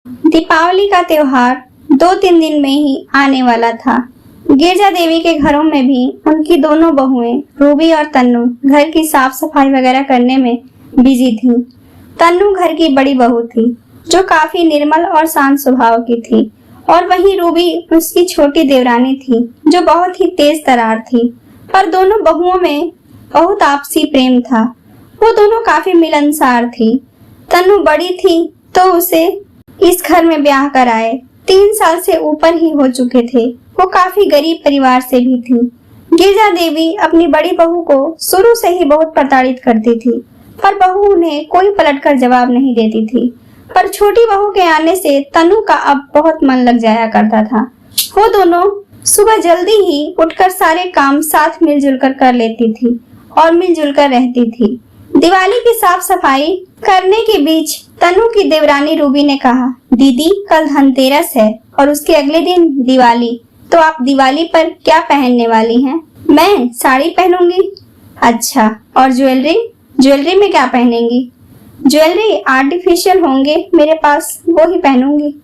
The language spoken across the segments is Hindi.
दीपावली का त्योहार 2-3 दिन में ही आने वाला था। गिरजा देवी के घरों में भी उनकी दोनों बहुएं रूबी और तन्नू घर की साफ सफाई वगैरह करने में बिजी थीं। तन्नू घर की बड़ी बहू थी जो काफी निर्मल और शांत स्वभाव की थी, और वहीं रूबी उसकी छोटी देवरानी थी जो बहुत ही तेज तर्रार थी। पर दोनों बहुओं में बहुत आपसी प्रेम था। वो दोनों काफी मिलनसार थी। तन्नू बड़ी थी तो उसे इस घर में ब्याह कराए 3 साल से ऊपर ही हो चुके थे। वो काफी गरीब परिवार से भी थी। गिरजा देवी अपनी बड़ी बहू को शुरू से ही बहुत प्रताड़ित करती थी, पर बहू उन्हें कोई पलटकर जवाब नहीं देती थी। पर छोटी बहू के आने से तन्नू का अब बहुत मन लग जाया करता था। वो दोनों सुबह जल्दी ही उठकर सारे काम साथ मिलजुल कर लेती थी और मिलजुल कर रहती थी। दिवाली की साफ सफाई करने के बीच तन्नू की देवरानी रूबी ने कहा, दीदी कल धनतेरस है और उसके अगले दिन दिवाली, तो आप दिवाली पर क्या पहनने वाली हैं? मैं साड़ी पहनूंगी। अच्छा, और ज्वेलरी? ज्वेलरी में क्या पहनेंगी? ज्वेलरी आर्टिफिशियल होंगे मेरे पास, वो ही पहनूंगी।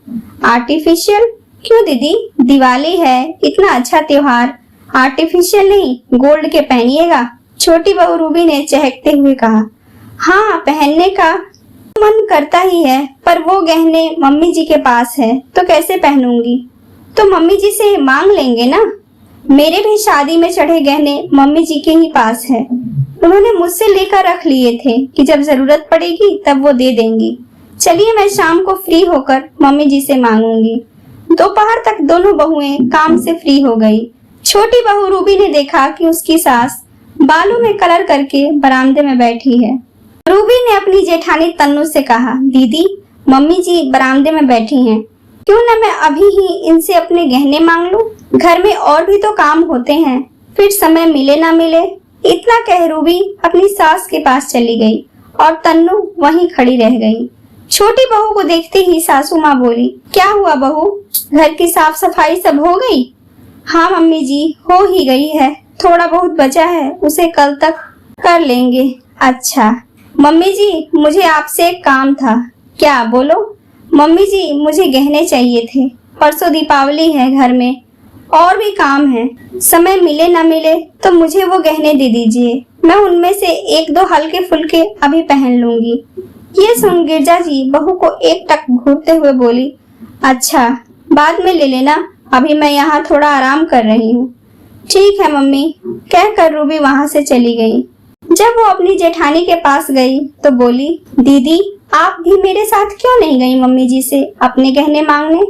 आर्टिफिशियल क्यों दीदी? दिवाली है, इतना अच्छा त्योहार, आर्टिफिशियल नहीं गोल्ड के पहनिएगा। छोटी बहू रूबी ने चहकते हुए कहा। हाँ, पहनने का मन करता ही है, पर वो गहने मम्मी जी के पास है तो कैसे पहनूंगी? तो मम्मी जी से मांग लेंगे ना। मेरे भी शादी में चढ़े गहने मम्मी जी के ही पास है। उन्होंने मुझसे लेकर रख लिए थे कि जब जरूरत पड़ेगी तब वो दे देंगी। चलिए मैं शाम को फ्री होकर मम्मी जी से मांगूंगी। दोपहर तक दोनों बहुएं काम से फ्री हो गई। छोटी बहू रूबी ने देखा कि उसकी सास बालों में कलर करके बरामदे में बैठी है। रूबी ने अपनी जेठानी तन्नू से कहा, दीदी मम्मी जी बरामदे में बैठी हैं, क्यों न मैं अभी ही इनसे अपने गहने मांग लूं? घर में और भी तो काम होते हैं, फिर समय मिले ना मिले। इतना कह रूबी अपनी सास के पास चली गई और तन्नू वहीं खड़ी रह गई। छोटी बहू को देखते ही सासू माँ बोली, क्या हुआ बहू, घर की साफ सफाई सब हो गई? हाँ मम्मी जी, हो ही गई है, थोड़ा बहुत बचा है, उसे कल तक कर लेंगे। अच्छा मम्मी जी, मुझे आपसे एक काम था। क्या? बोलो। मम्मी जी, मुझे गहने चाहिए थे, परसों दीपावली है, घर में और भी काम है, समय मिले ना मिले तो मुझे वो गहने दे दीजिए। मैं उनमें से 1-2 हल्के फुल्के अभी पहन लूंगी। ये सुन गिरजा जी बहू को एक टक घूरते हुए बोली, अच्छा बाद में ले लेना, अभी मैं यहाँ थोड़ा आराम कर रही हूँ। ठीक है मम्मी, कहकर रूबी वहाँ से चली गई। जब वो अपनी जेठानी के पास गई तो बोली, दीदी आप भी मेरे साथ क्यों नहीं गई मम्मी जी से अपने गहने मांगने?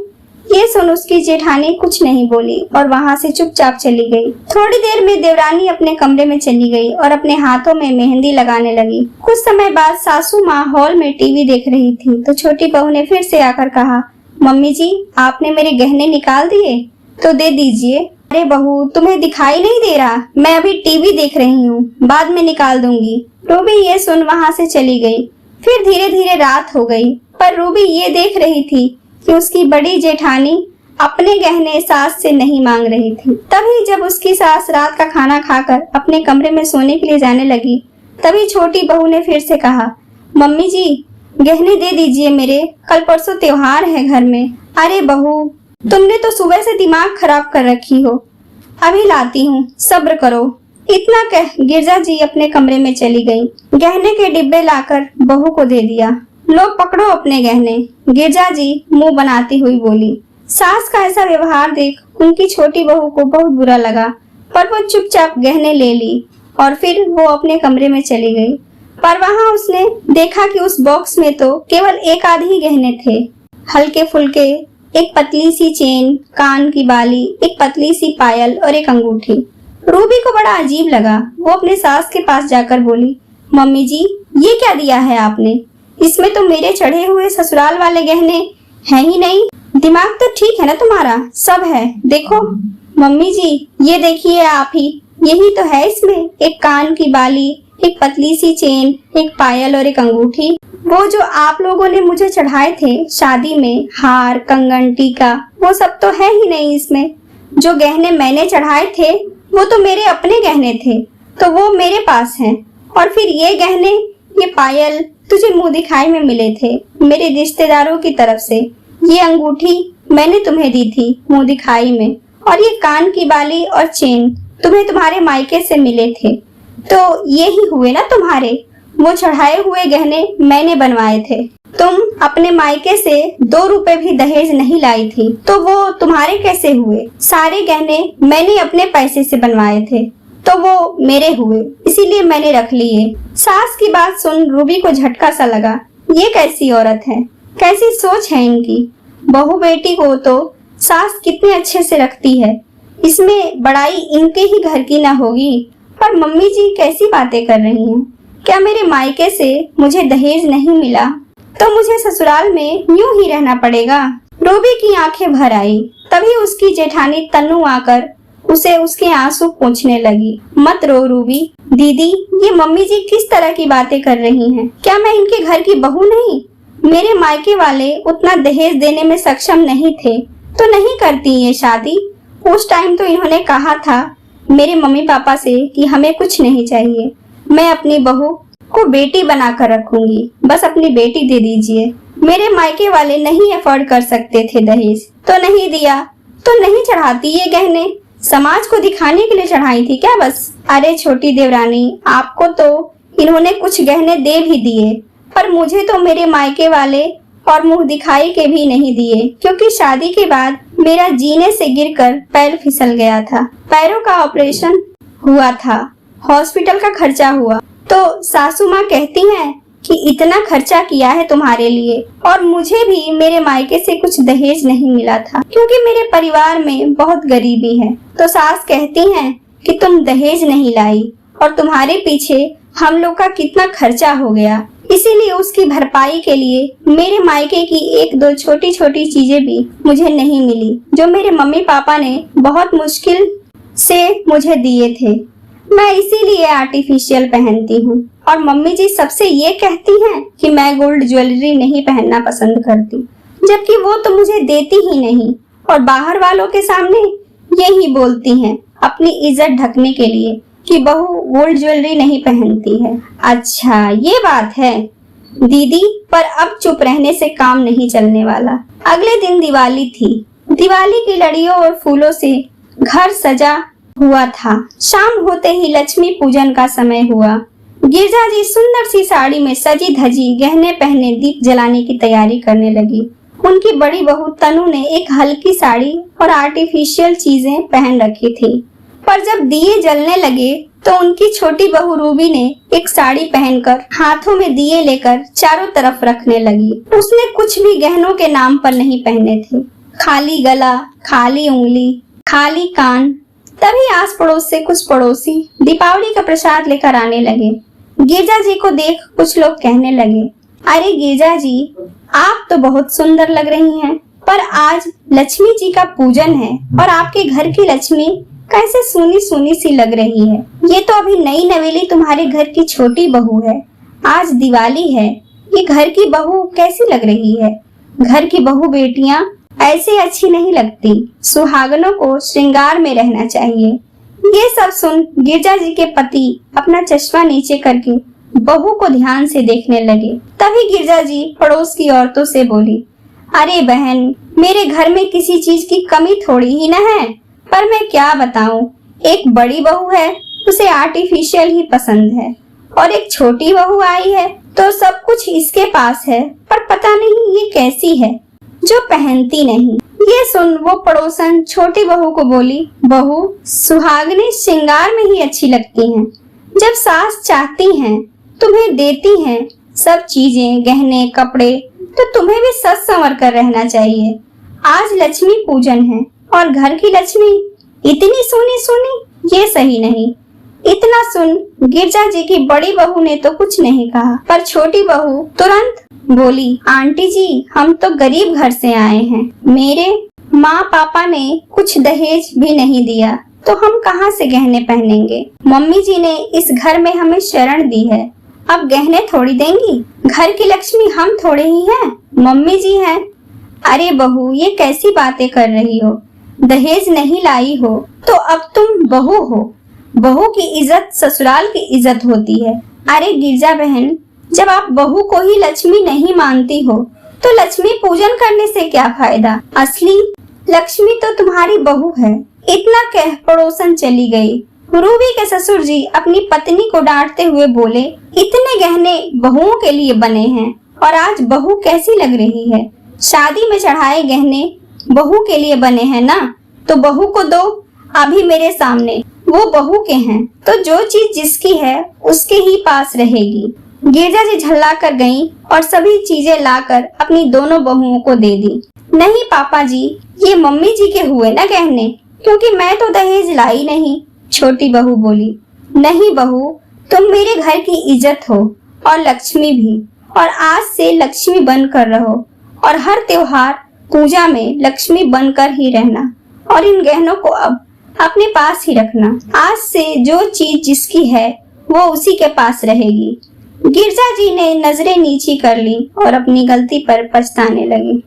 ये सुन उसकी जेठानी कुछ नहीं बोली और वहाँ से चुपचाप चली गई। थोड़ी देर में देवरानी अपने कमरे में चली गई और अपने हाथों में मेहंदी लगाने लगी। कुछ समय बाद सासू माँ हॉल में टीवी देख रही थी तो छोटी बहू ने फिर से आकर कहा, मम्मी जी आपने मेरे गहने निकाल दिए तो दे दीजिए। अरे बहू, तुम्हें दिखाई नहीं दे रहा? मैं अभी टीवी देख रही हूँ, बाद में निकाल दूंगी। रूबी ये सुन वहाँ से चली गई। फिर धीरे धीरे रात हो गई, पर रूबी ये देख रही थी कि उसकी बड़ी जेठानी अपने गहने सास से नहीं मांग रही थी। तभी जब उसकी सास रात का खाना खाकर अपने कमरे में सोने के लिए जाने लगी, तभी छोटी बहू ने फिर से कहा, मम्मी जी गहने दे दीजिए मेरे, कल परसों त्योहार है घर में। अरे बहू, तुमने तो सुबह से दिमाग खराब कर रखी हो, अभी लाती हूँ, सब्र करो। इतना कह गिरजा जी अपने कमरे में चली गई। गहने के डिब्बे लाकर बहू को दे दिया। लो पकड़ो अपने गहने, गिरजा जी मुंह बनाती हुई बोली। सास का ऐसा व्यवहार देख उनकी छोटी बहू को बहुत बुरा लगा, पर वो चुपचाप गहने ले ली और फिर वो अपने कमरे में चली गई। पर वहाँ उसने देखा कि उस बॉक्स में तो केवल एक आध ही गहने थे, हल्के फुल्के, एक पतली सी चेन, कान की बाली, एक पतली सी पायल और एक अंगूठी। रूबी को बड़ा अजीब लगा। वो अपने सास के पास जाकर बोली, मम्मी जी ये क्या दिया है आपने? इसमें तो मेरे चढ़े हुए ससुराल वाले गहने हैं ही नहीं। दिमाग तो ठीक है ना तुम्हारा? सब है, देखो। मम्मी जी ये देखिए आप ही, यही तो है इसमें, एक कान की बाली, एक पतली सी चेन, एक पायल और एक अंगूठी। वो जो आप लोगों ने मुझे चढ़ाए थे शादी में, हार, कंगन, टीका, वो सब तो है ही नहीं इसमें। जो गहने मैंने चढ़ाए थे वो तो मेरे अपने गहने थे, तो वो मेरे पास हैं। और फिर ये गहने, ये पायल तुझे मुंह दिखाई में मिले थे मेरे रिश्तेदारों की तरफ से। ये अंगूठी मैंने तुम्हें दी थी मुंह दिखाई में, और ये कान की बाली और चेन तुम्हें तुम्हारे मायके से मिले थे, तो ये ही हुए ना तुम्हारे। वो चढ़ाए हुए गहने मैंने बनवाए थे। तुम अपने मायके से 2 रुपए भी दहेज नहीं लाई थी, तो वो तुम्हारे कैसे हुए? सारे गहने मैंने अपने पैसे से बनवाए थे, तो वो मेरे हुए, इसीलिए मैंने रख लिए। सास की बात सुन रूबी को झटका सा लगा। ये कैसी औरत है, कैसी सोच है इनकी। बहू बेटी को तो सास कितने अच्छे से रखती है, इसमें बड़ाई इनके ही घर की ना होगी। पर मम्मी जी कैसी बातें कर रही हैं? क्या मेरे मायके से मुझे दहेज नहीं मिला तो मुझे ससुराल में यूं ही रहना पड़ेगा? रूबी की आंखें भर आई। तभी उसकी जेठानी तन्नू आकर उसे उसके आंसू पोंछने लगी। मत रो रूबी। दीदी, ये मम्मी जी किस तरह की बातें कर रही हैं? क्या मैं इनके घर की बहू नहीं? मेरे मायके वाले उतना दहेज देने में सक्षम नहीं थे तो नहीं करती ये शादी। उस टाइम तो इन्होंने कहा था मेरे मम्मी पापा से कि हमें कुछ नहीं चाहिए, मैं अपनी बहू को बेटी बनाकर रखूंगी, बस अपनी बेटी दे दीजिए। मेरे मायके वाले नहीं अफोर्ड कर सकते थे दहेज, तो नहीं दिया। तो नहीं चढ़ाती ये गहने, समाज को दिखाने के लिए चढ़ाई थी क्या बस? अरे छोटी देवरानी, आपको तो इन्होंने कुछ गहने दे भी दिए, पर मुझे तो मेरे मायके वाले और मुंह दिखाई के भी नहीं दिए, क्योंकि शादी के बाद मेरा जीने से गिरकर पैर फिसल गया था। पैरों का ऑपरेशन हुआ था, हॉस्पिटल का खर्चा हुआ, तो सासू माँ कहती हैं कि इतना खर्चा किया है तुम्हारे लिए, और मुझे भी मेरे मायके से कुछ दहेज नहीं मिला था क्योंकि मेरे परिवार में बहुत गरीबी है। तो सास कहती हैं कि तुम दहेज नहीं लाई और तुम्हारे पीछे हम लोग का कितना खर्चा हो गया, इसीलिए उसकी भरपाई के लिए मेरे मायके की 1-2 छोटी छोटी चीजें भी मुझे नहीं मिली, जो मेरे मम्मी पापा ने बहुत मुश्किल से मुझे दिए थे। मैं इसीलिए आर्टिफिशियल पहनती हूँ, और मम्मी जी सबसे ये कहती हैं कि मैं गोल्ड ज्वेलरी नहीं पहनना पसंद करती, जबकि वो तो मुझे देती ही नहीं, और बाहर वालों के सामने यही बोलती हैं अपनी इज्जत ढकने के लिए कि बहू गोल्ड ज्वेलरी नहीं पहनती है। अच्छा ये बात है दीदी, पर अब चुप रहने से काम नहीं चलने वाला। अगले दिन दिवाली थी। दिवाली की लड़ियों और फूलों से घर सजा हुआ था। शाम होते ही लक्ष्मी पूजन का समय हुआ। गिरजा जी सुंदर सी साड़ी में सजी धजी गहने पहने दीप जलाने की तैयारी करने लगी। उनकी बड़ी बहू तनु ने एक हल्की साड़ी और आर्टिफिशियल चीजें पहन रखी थी, पर जब दिए जलने लगे तो उनकी छोटी बहू रूबी ने एक साड़ी पहनकर हाथों में दिए लेकर चारों तरफ रखने लगी। उसने कुछ भी गहनों के नाम पर नहीं पहने थे, खाली गला, खाली उंगली, खाली कान। तभी आस पड़ोस से कुछ पड़ोसी दीपावली का प्रसाद लेकर आने लगे। गिरजा जी को देख कुछ लोग कहने लगे, अरे गिरजा जी, आप तो बहुत सुंदर लग रही हैं, पर आज लक्ष्मी जी का पूजन है और आपके घर की लक्ष्मी कैसे सूनी सूनी सी लग रही है। ये तो अभी नई नवेली तुम्हारे घर की छोटी बहू है, आज दिवाली है, ये घर की बहू कैसी लग रही है? घर की बहू बेटियां ऐसे अच्छी नहीं लगती, सुहागनों को श्रृंगार में रहना चाहिए। ये सब सुन गिरजा जी के पति अपना चश्मा नीचे करके बहू को ध्यान से देखने लगे। तभी गिरजा जी पड़ोस की औरतों से बोली, अरे बहन, मेरे घर में किसी चीज की कमी थोड़ी ही न है, पर मैं क्या बताऊं, एक बड़ी बहू है उसे आर्टिफिशियल ही पसंद है, और एक छोटी बहू आई है तो सब कुछ इसके पास है, पर पता नहीं ये कैसी है जो पहनती नहीं। ये सुन वो पड़ोसन छोटी बहू को बोली, बहू, सुहागनें श्रृंगार में ही अच्छी लगती हैं। जब सास चाहती हैं, तुम्हें देती हैं सब चीजें, गहने, कपड़े, तो तुम्हें भी सज संवर कर रहना चाहिए। आज लक्ष्मी पूजन है और घर की लक्ष्मी इतनी सोनी सोनी, ये सही नहीं। इतना सुन गिरजा जी की बड़ी बहू ने तो कुछ नहीं कहा, पर छोटी बहू तुरंत बोली, आंटी जी, हम तो गरीब घर से आए हैं, मेरे माँ पापा ने कुछ दहेज भी नहीं दिया, तो हम कहाँ से गहने पहनेंगे? मम्मी जी ने इस घर में हमें शरण दी है, अब गहने थोड़ी देंगी? घर की लक्ष्मी हम थोड़े ही हैं, मम्मी जी हैं। अरे बहू, ये कैसी बातें कर रही हो? दहेज नहीं लाई हो तो अब तुम बहू हो, बहू की इज्जत ससुराल की इज्जत होती है। अरे गिरजा बहन, जब आप बहू को ही लक्ष्मी नहीं मानती हो तो लक्ष्मी पूजन करने से क्या फायदा? असली लक्ष्मी तो तुम्हारी बहू है। इतना कह पड़ोसन चली गई। रूबी के ससुर जी अपनी पत्नी को डांटते हुए बोले, इतने गहने बहुओं के लिए बने हैं और आज बहू कैसी लग रही है? शादी में चढ़ाए गहने बहू के लिए बने हैं ना, तो बहू को दो अभी मेरे सामने। वो बहू के हैं तो जो चीज जिसकी है उसके ही पास रहेगी। गिरजा जी झल्ला कर गयी और सभी चीजें लाकर अपनी दोनों बहुओं को दे दी। नहीं पापा जी, ये मम्मी जी के हुए ना गहने, क्योंकि मैं तो दहेज लाई नहीं। छोटी बहू बोली, नहीं बहू, तुम मेरे घर की इज्जत हो और लक्ष्मी भी, और आज से लक्ष्मी बनकर रहो और हर त्योहार पूजा में लक्ष्मी बनकर ही रहना और इन गहनों को अब अपने पास ही रखना। आज से जो चीज जिसकी है वो उसी के पास रहेगी। गिरजा जी ने नजरें नीची कर ली और अपनी गलती पर पछताने लगी।